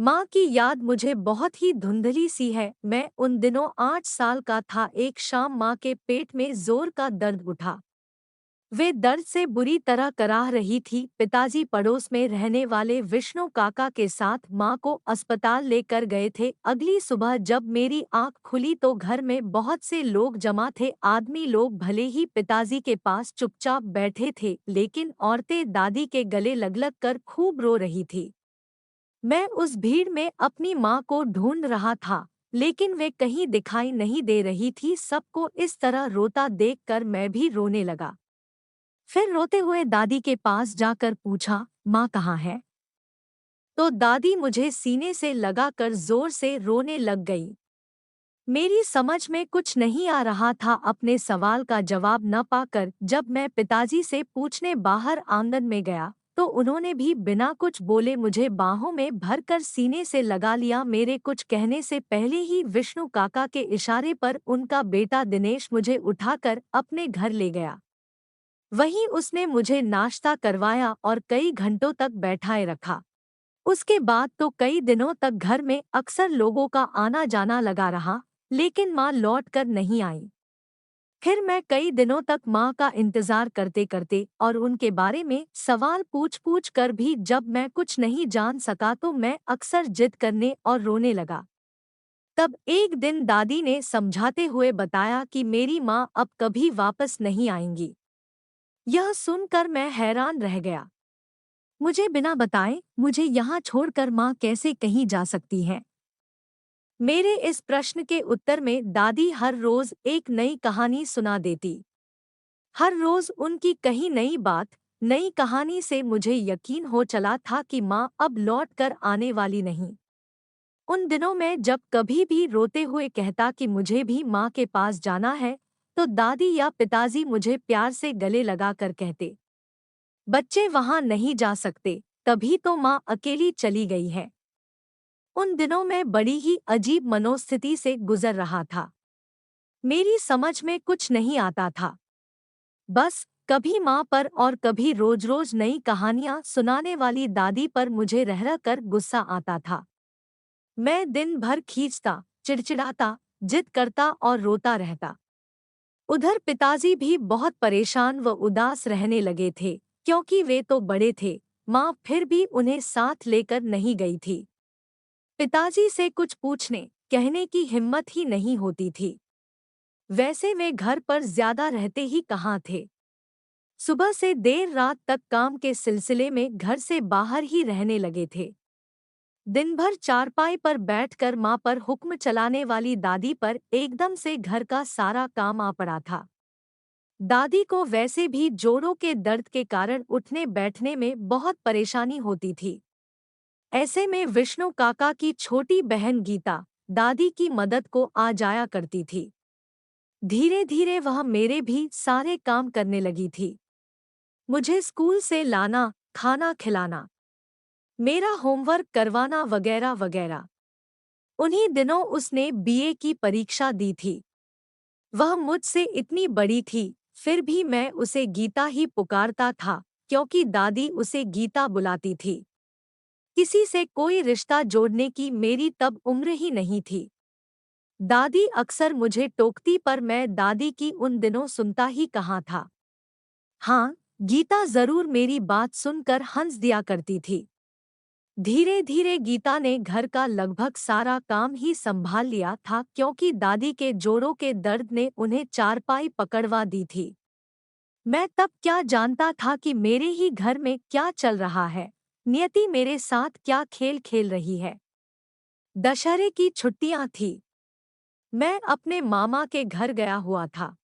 माँ की याद मुझे बहुत ही धुंधली सी है। मैं उन दिनों 8 साल का था। एक शाम माँ के पेट में जोर का दर्द उठा। वे दर्द से बुरी तरह कराह रही थी। पिताजी पड़ोस में रहने वाले विष्णु काका के साथ माँ को अस्पताल लेकर गए थे। अगली सुबह जब मेरी आंख खुली तो घर में बहुत से लोग जमा थे। आदमी लोग भले ही पिताजी के पास चुपचाप बैठे थे, लेकिन औरतें दादी के गले लग लग कर खूब रो रही थी। मैं उस भीड़ में अपनी माँ को ढूंढ रहा था, लेकिन वे कहीं दिखाई नहीं दे रही थी। सबको इस तरह रोता देखकर मैं भी रोने लगा। फिर रोते हुए दादी के पास जाकर पूछा, माँ कहाँ है? तो दादी मुझे सीने से लगाकर जोर से रोने लग गई। मेरी समझ में कुछ नहीं आ रहा था। अपने सवाल का जवाब न पाकर जब मैं पिताजी से पूछने बाहर आंगन में गया, तो उन्होंने भी बिना कुछ बोले मुझे बाहों में भरकर सीने से लगा लिया। मेरे कुछ कहने से पहले ही विष्णु काका के इशारे पर उनका बेटा दिनेश मुझे उठाकर अपने घर ले गया। वहीं उसने मुझे नाश्ता करवाया और कई घंटों तक बैठाए रखा। उसके बाद तो कई दिनों तक घर में अक्सर लोगों का आना जाना लगा रहा, लेकिन माँ लौट कर नहीं आई। फिर मैं कई दिनों तक माँ का इंतजार करते करते और उनके बारे में सवाल पूछ पूछ कर भी जब मैं कुछ नहीं जान सका तो मैं अक्सर जिद करने और रोने लगा। तब एक दिन दादी ने समझाते हुए बताया कि मेरी माँ अब कभी वापस नहीं आएंगी। यह सुनकर मैं हैरान रह गया। मुझे बिना बताए मुझे यहाँ छोड़कर माँ कैसे कहीं जा सकती है? मेरे इस प्रश्न के उत्तर में दादी हर रोज एक नई कहानी सुना देती। हर रोज उनकी कही नई बात, नई कहानी से मुझे यकीन हो चला था कि माँ अब लौट कर आने वाली नहीं। उन दिनों में जब कभी भी रोते हुए कहता कि मुझे भी माँ के पास जाना है, तो दादी या पिताजी मुझे प्यार से गले लगाकर कहते, बच्चे वहां नहीं जा सकते, तभी तो माँ अकेली चली गई है। उन दिनों में बड़ी ही अजीब मनोस्थिति से गुजर रहा था। मेरी समझ में कुछ नहीं आता था। बस कभी माँ पर और कभी रोज रोज नई कहानियां सुनाने वाली दादी पर मुझे रह रह कर गुस्सा आता था। मैं दिन भर खींचता, चिड़चिड़ाता, जिद करता और रोता रहता। उधर पिताजी भी बहुत परेशान व उदास रहने लगे थे, क्योंकि वे तो बड़े थे। माँ फिर भी उन्हें साथ लेकर नहीं गई थी। पिताजी से कुछ पूछने कहने की हिम्मत ही नहीं होती थी। वैसे वे घर पर ज्यादा रहते ही कहाँ थे। सुबह से देर रात तक काम के सिलसिले में घर से बाहर ही रहने लगे थे। दिन भर चारपाई पर बैठकर माँ पर हुक्म चलाने वाली दादी पर एकदम से घर का सारा काम आ पड़ा था। दादी को वैसे भी जोड़ों के दर्द के कारण उठने बैठने में बहुत परेशानी होती थी। ऐसे में विष्णु काका की छोटी बहन गीता दादी की मदद को आ जाया करती थी। धीरे धीरे वह मेरे भी सारे काम करने लगी थी। मुझे स्कूल से लाना, खाना खिलाना, मेरा होमवर्क करवाना वगैरह वगैरह। उन्हीं दिनों उसने बीए की परीक्षा दी थी। वह मुझसे इतनी बड़ी थी, फिर भी मैं उसे गीता ही पुकारता था, क्योंकि दादी उसे गीता बुलाती थी। किसी से कोई रिश्ता जोड़ने की मेरी तब उम्र ही नहीं थी। दादी अक्सर मुझे टोकती, पर मैं दादी की उन दिनों सुनता ही कहाँ था। हाँ, गीता जरूर मेरी बात सुनकर हंस दिया करती थी। धीरे धीरे गीता ने घर का लगभग सारा काम ही संभाल लिया था, क्योंकि दादी के जोड़ों के दर्द ने उन्हें चारपाई पकड़वा दी थी। मैं तब क्या जानता था कि मेरे ही घर में क्या चल रहा है, नियति मेरे साथ क्या खेल खेल रही है। दशहरे की छुट्टियां थी। मैं अपने मामा के घर गया हुआ था।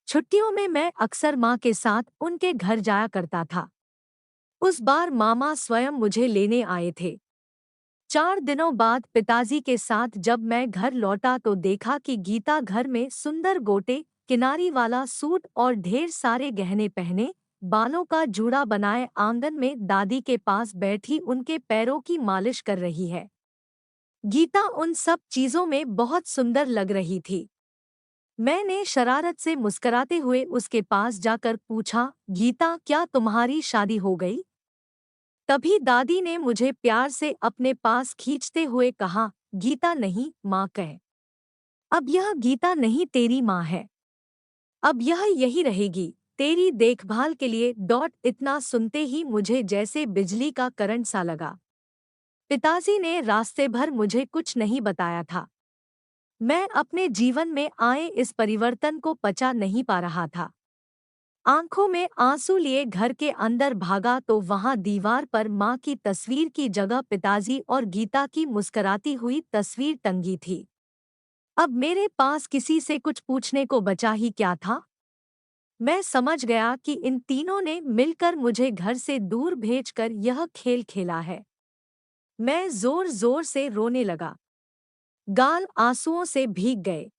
छुट्टियों में मैं अक्सर माँ के साथ उनके घर जाया करता था। उस बार मामा स्वयं मुझे लेने आए थे। 4 दिनों बाद पिताजी के साथ जब मैं घर लौटा तो देखा कि गीता घर में सुंदर गोटे किनारी वाला सूट और ढेर सारे गहने पहने, बालों का जूड़ा बनाए आंगन में दादी के पास बैठी उनके पैरों की मालिश कर रही है। गीता उन सब चीजों में बहुत सुंदर लग रही थी। मैंने शरारत से मुस्कुराते हुए उसके पास जाकर पूछा, गीता क्या तुम्हारी शादी हो गई? तभी दादी ने मुझे प्यार से अपने पास खींचते हुए कहा, गीता नहीं, माँ कह। अब यह गीता नहीं, तेरी माँ है। अब यह यही रहेगी, तेरी देखभाल के लिए। इतना सुनते ही मुझे जैसे बिजली का करंट सा लगा। पिताजी ने रास्ते भर मुझे कुछ नहीं बताया था। मैं अपने जीवन में आए इस परिवर्तन को पचा नहीं पा रहा था। आंखों में आंसू लिए घर के अंदर भागा तो वहां दीवार पर माँ की तस्वीर की जगह पिताजी और गीता की मुस्कुराती हुई तस्वीर टंगी थी। अब मेरे पास किसी से कुछ पूछने को बचा ही क्या था। मैं समझ गया कि इन तीनों ने मिलकर मुझे घर से दूर भेजकर यह खेल खेला है। मैं जोर जोर से रोने लगा। गाल आंसुओं से भीग गए।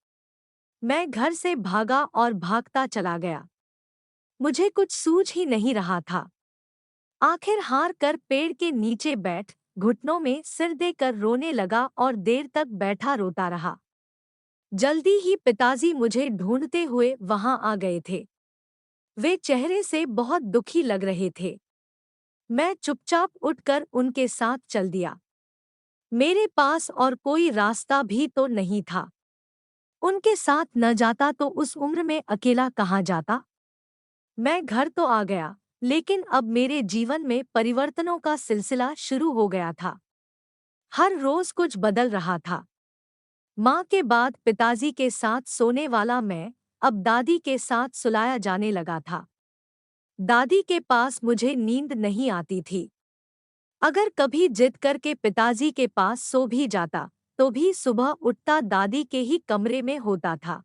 मैं घर से भागा और भागता चला गया। मुझे कुछ सूझ ही नहीं रहा था। आखिर हार कर पेड़ के नीचे बैठ घुटनों में सिर देकर रोने लगा और देर तक बैठा रोता रहा। जल्दी ही पिताजी मुझे ढूंढते हुए वहां आ गए थे। वे चेहरे से बहुत दुखी लग रहे थे। मैं चुपचाप उठकर उनके साथ चल दिया। मेरे पास और कोई रास्ता भी तो नहीं था। उनके साथ न जाता तो उस उम्र में अकेला कहाँ जाता। मैं घर तो आ गया, लेकिन अब मेरे जीवन में परिवर्तनों का सिलसिला शुरू हो गया था। हर रोज कुछ बदल रहा था। माँ के बाद पिताजी के साथ सोने वाला मैं अब दादी के साथ सुलाया जाने लगा था। दादी के पास मुझे नींद नहीं आती थी। अगर कभी जिद करके पिताजी के पास सो भी जाता तो भी सुबह उठता दादी के ही कमरे में होता था।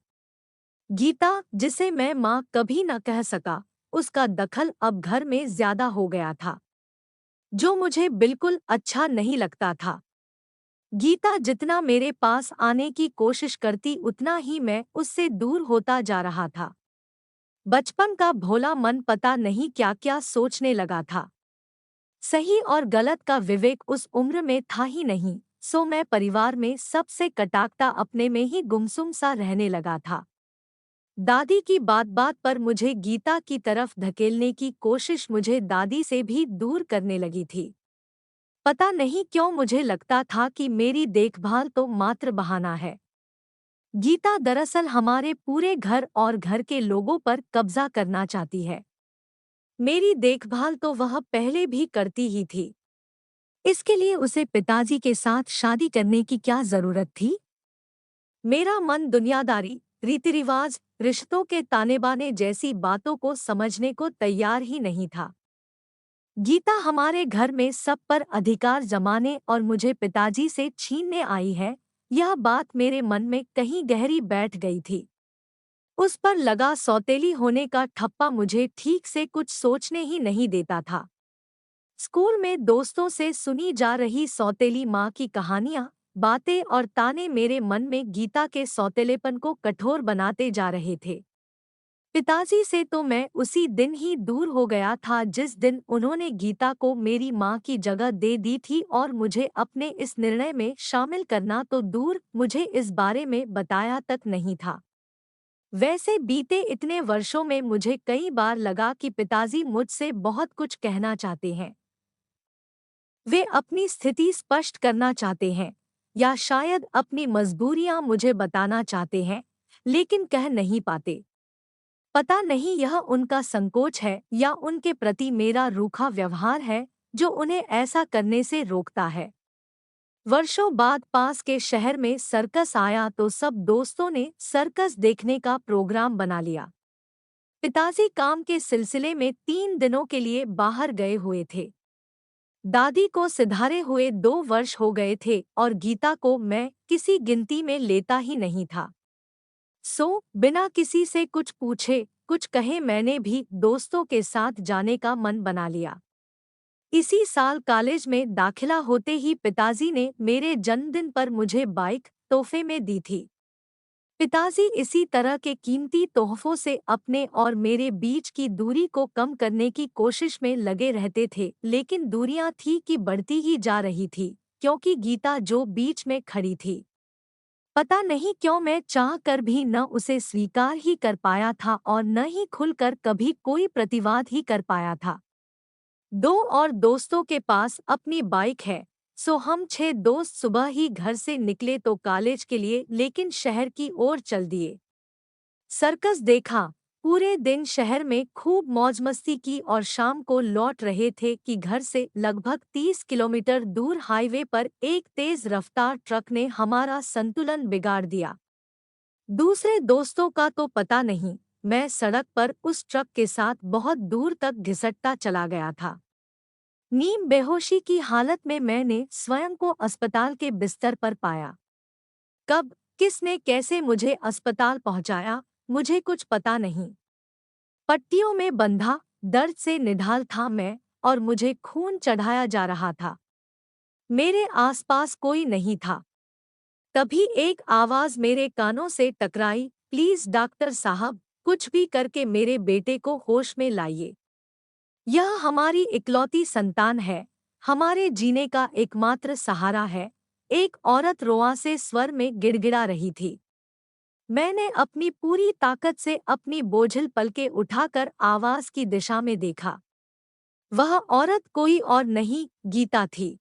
गीता, जिसे मैं माँ कभी न कह सका, उसका दखल अब घर में ज्यादा हो गया था, जो मुझे बिल्कुल अच्छा नहीं लगता था। गीता जितना मेरे पास आने की कोशिश करती उतना ही मैं उससे दूर होता जा रहा था। बचपन का भोला मन पता नहीं क्या क्या सोचने लगा था। सही और गलत का विवेक उस उम्र में था ही नहीं, सो मैं परिवार में सबसे कटाकता अपने में ही गुमसुम सा रहने लगा था। दादी की बात बात पर मुझे गीता की तरफ धकेलने की कोशिश मुझे दादी से भी दूर करने लगी थी। पता नहीं क्यों मुझे लगता था कि मेरी देखभाल तो मात्र बहाना है। गीता दरअसल हमारे पूरे घर और घर के लोगों पर कब्जा करना चाहती है। मेरी देखभाल तो वह पहले भी करती ही थी। इसके लिए उसे पिताजी के साथ शादी करने की क्या जरूरत थी। मेरा मन दुनियादारी, रीति रिवाज, रिश्तों के ताने-बाने जैसी बातों को समझने को तैयार ही नहीं था। गीता हमारे घर में सब पर अधिकार जमाने और मुझे पिताजी से छीनने आई है, यह बात मेरे मन में कहीं गहरी बैठ गई थी। उस पर लगा सौतेली होने का ठप्पा मुझे ठीक से कुछ सोचने ही नहीं देता था। स्कूल में दोस्तों से सुनी जा रही सौतेली माँ की कहानियाँ, बातें और ताने मेरे मन में गीता के सौतेलेपन को कठोर बनाते जा रहे थे। पिताजी से तो मैं उसी दिन ही दूर हो गया था जिस दिन उन्होंने गीता को मेरी माँ की जगह दे दी थी और मुझे अपने इस निर्णय में शामिल करना तो दूर, मुझे इस बारे में बताया तक नहीं था। वैसे बीते इतने वर्षों में मुझे कई बार लगा कि पिताजी मुझसे बहुत कुछ कहना चाहते हैं। वे अपनी स्थिति स्पष्ट करना चाहते हैं या शायद अपनी मजबूरियां मुझे बताना चाहते हैं, लेकिन कह नहीं पाते। पता नहीं यह उनका संकोच है या उनके प्रति मेरा रूखा व्यवहार है जो उन्हें ऐसा करने से रोकता है। वर्षों बाद पास के शहर में सर्कस आया तो सब दोस्तों ने सर्कस देखने का प्रोग्राम बना लिया। पिताजी काम के सिलसिले में 3 दिनों के लिए बाहर गए हुए थे। दादी को सिधारे हुए 2 वर्ष हो गए थे और गीता को मैं किसी गिनती में लेता ही नहीं था। सो बिना किसी से कुछ पूछे कुछ कहे मैंने भी दोस्तों के साथ जाने का मन बना लिया। इसी साल कॉलेज में दाखिला होते ही पिताजी ने मेरे जन्मदिन पर मुझे बाइक तोहफे में दी थी। पिताजी इसी तरह के कीमती तोहफों से अपने और मेरे बीच की दूरी को कम करने की कोशिश में लगे रहते थे, लेकिन दूरियां थी कि बढ़ती ही जा रही थी, क्योंकि गीता जो बीच में खड़ी थी। पता नहीं क्यों मैं चाह कर भी न उसे स्वीकार ही कर पाया था और न ही खुलकर कभी कोई प्रतिवाद ही कर पाया था। दो और दोस्तों के पास अपनी बाइक है, सो हम 6 दोस्त सुबह ही घर से निकले तो कॉलेज के लिए, लेकिन शहर की ओर चल दिए। सर्कस देखा, पूरे दिन शहर में खूब मौज मस्ती की और शाम को लौट रहे थे कि घर से लगभग 30 किलोमीटर दूर हाईवे पर एक तेज रफ्तार ट्रक ने हमारा संतुलन बिगाड़ दिया। दूसरे दोस्तों का तो पता नहीं, मैं सड़क पर उस ट्रक के साथ बहुत दूर तक घिसटता चला गया था। नीम बेहोशी की हालत में मैंने स्वयं को अस्पताल के बिस्तर पर पाया। कब, किसने, कैसे मुझे अस्पताल पहुंचाया, मुझे कुछ पता नहीं। पट्टियों में बंधा, दर्द से निढाल था मैं, और मुझे खून चढ़ाया जा रहा था। मेरे आसपास कोई नहीं था। तभी एक आवाज मेरे कानों से टकराई, प्लीज डॉक्टर साहब, कुछ भी करके मेरे बेटे को होश में लाइए। यह हमारी इकलौती संतान है, हमारे जीने का एकमात्र सहारा है। एक औरत रोआ से स्वर में गिड़गिड़ा रही थी। मैंने अपनी पूरी ताकत से अपनी बोझिल पलकें उठाकर आवाज की दिशा में देखा। वह औरत कोई और नहीं, गीता थी।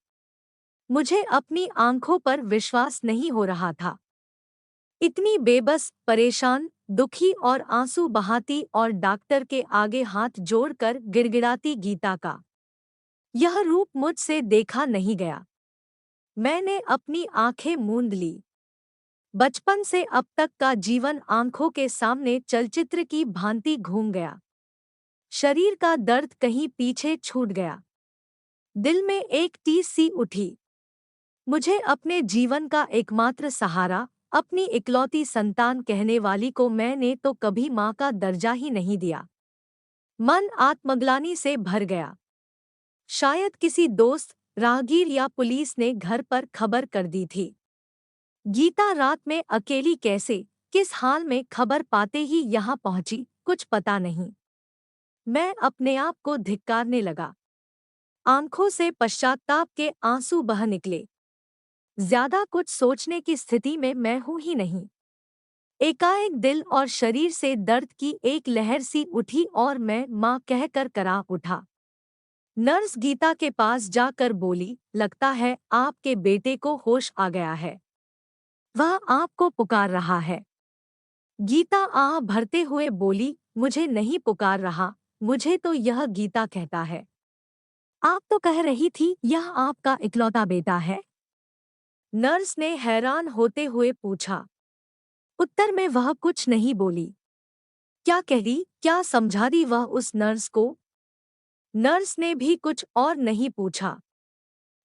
मुझे अपनी आंखों पर विश्वास नहीं हो रहा था। इतनी बेबस, परेशान, दुखी और आंसू बहाती और डॉक्टर के आगे हाथ जोड़कर गिड़गिड़ाती गीता का यह रूप मुझसे देखा नहीं गया। मैंने अपनी आंखें मूंद ली। बचपन से अब तक का जीवन आंखों के सामने चलचित्र की भांति घूम गया। शरीर का दर्द कहीं पीछे छूट गया। दिल में एक टीस सी उठी। मुझे अपने जीवन का एकमात्र सहारा, अपनी इकलौती संतान कहने वाली को मैंने तो कभी माँ का दर्जा ही नहीं दिया। मन आत्मग्लानि से भर गया। शायद किसी दोस्त, राहगीर या पुलिस ने घर पर खबर कर दी थी। गीता रात में अकेली कैसे, किस हाल में खबर पाते ही यहाँ पहुंची, कुछ पता नहीं। मैं अपने आप को धिक्कारने लगा। आंखों से पश्चाताप के आंसू बह निकले। ज्यादा कुछ सोचने की स्थिति में मैं हूं ही नहीं। एकाएक दिल और शरीर से दर्द की एक लहर सी उठी और मैं माँ कहकर करा उठा। नर्स गीता के पास जाकर बोली, लगता है आपके बेटे को होश आ गया है। वह आपको पुकार रहा है। गीता आह भरते हुए बोली, मुझे नहीं पुकार रहा, मुझे तो यह गीता कहता है। आप तो कह रही थी यह आपका इकलौता बेटा है। नर्स ने हैरान होते हुए पूछा। उत्तर में वह कुछ नहीं बोली। क्या कह रही, क्या समझा दी वह उस नर्स को? नर्स ने भी कुछ और नहीं पूछा।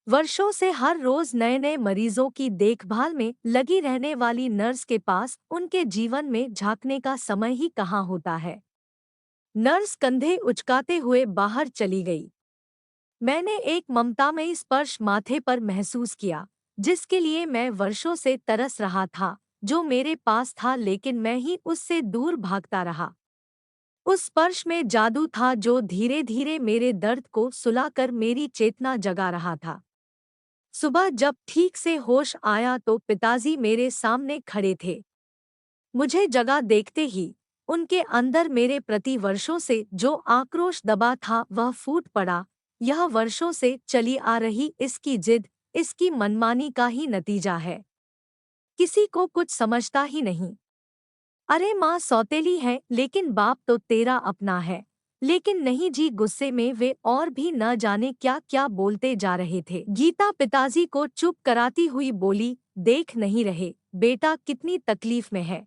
वर्षों से हर रोज नए नए मरीजों की देखभाल में लगी रहने वाली नर्स के पास उनके जीवन में झांकने का समय ही कहाँ होता है। नर्स कंधे उचकाते हुए बाहर चली गई। मैंने एक ममतामयी स्पर्श माथे पर महसूस किया, जिसके लिए मैं वर्षों से तरस रहा था, जो मेरे पास था लेकिन मैं ही उससे दूर भागता रहा। उस स्पर्श में जादू था जो धीरे धीरे मेरे दर्द को सुलाकर मेरी चेतना जगा रहा था। सुबह जब ठीक से होश आया तो पिताजी मेरे सामने खड़े थे। मुझे जगा देखते ही उनके अंदर मेरे प्रति वर्षों से जो आक्रोश दबा था वह फूट पड़ा। यह वर्षों से चली आ रही इसकी जिद, इसकी मनमानी का ही नतीजा है। किसी को कुछ समझता ही नहीं। अरे माँ सौतेली है लेकिन बाप तो तेरा अपना है। लेकिन नहीं जी, गुस्से में वे और भी न जाने क्या क्या बोलते जा रहे थे। गीता पिताजी को चुप कराती हुई बोली, देख नहीं रहे बेटा कितनी तकलीफ में है।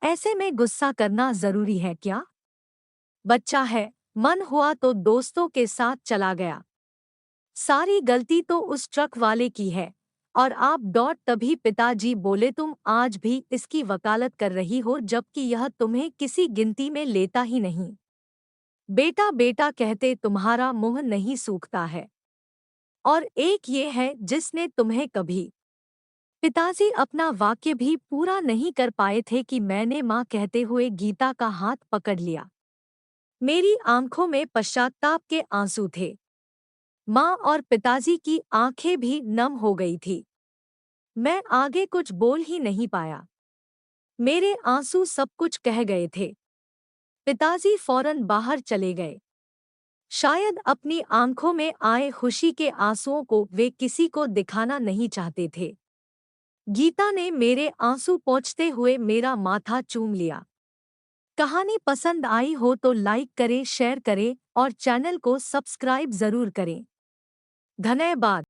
ऐसे में गुस्सा करना जरूरी है क्या? बच्चा है, मन हुआ तो दोस्तों के साथ चला गया। सारी गलती तो उस ट्रक वाले की है। और आप डॉट तभी पिताजी बोले, तुम आज भी इसकी वकालत कर रही हो जबकि यह तुम्हें किसी गिनती में लेता ही नहीं। बेटा बेटा कहते तुम्हारा मुंह नहीं सूखता है। और एक ये है जिसने तुम्हें कभी। पिताजी अपना वाक्य भी पूरा नहीं कर पाए थे कि मैंने माँ कहते हुए गीता का हाथ पकड़ लिया। मेरी आंखों में पश्चाताप के आंसू थे। माँ और पिताजी की आंखें भी नम हो गई थी। मैं आगे कुछ बोल ही नहीं पाया। मेरे आंसू सब कुछ कह गए थे। पिताजी फौरन बाहर चले गए। शायद अपनी आंखों में आए खुशी के आंसुओं को वे किसी को दिखाना नहीं चाहते थे। गीता ने मेरे आंसू पोंछते हुए मेरा माथा चूम लिया। कहानी पसंद आई हो तो लाइक करें, शेयर करें और चैनल को सब्सक्राइब जरूर करें। धन्यवाद।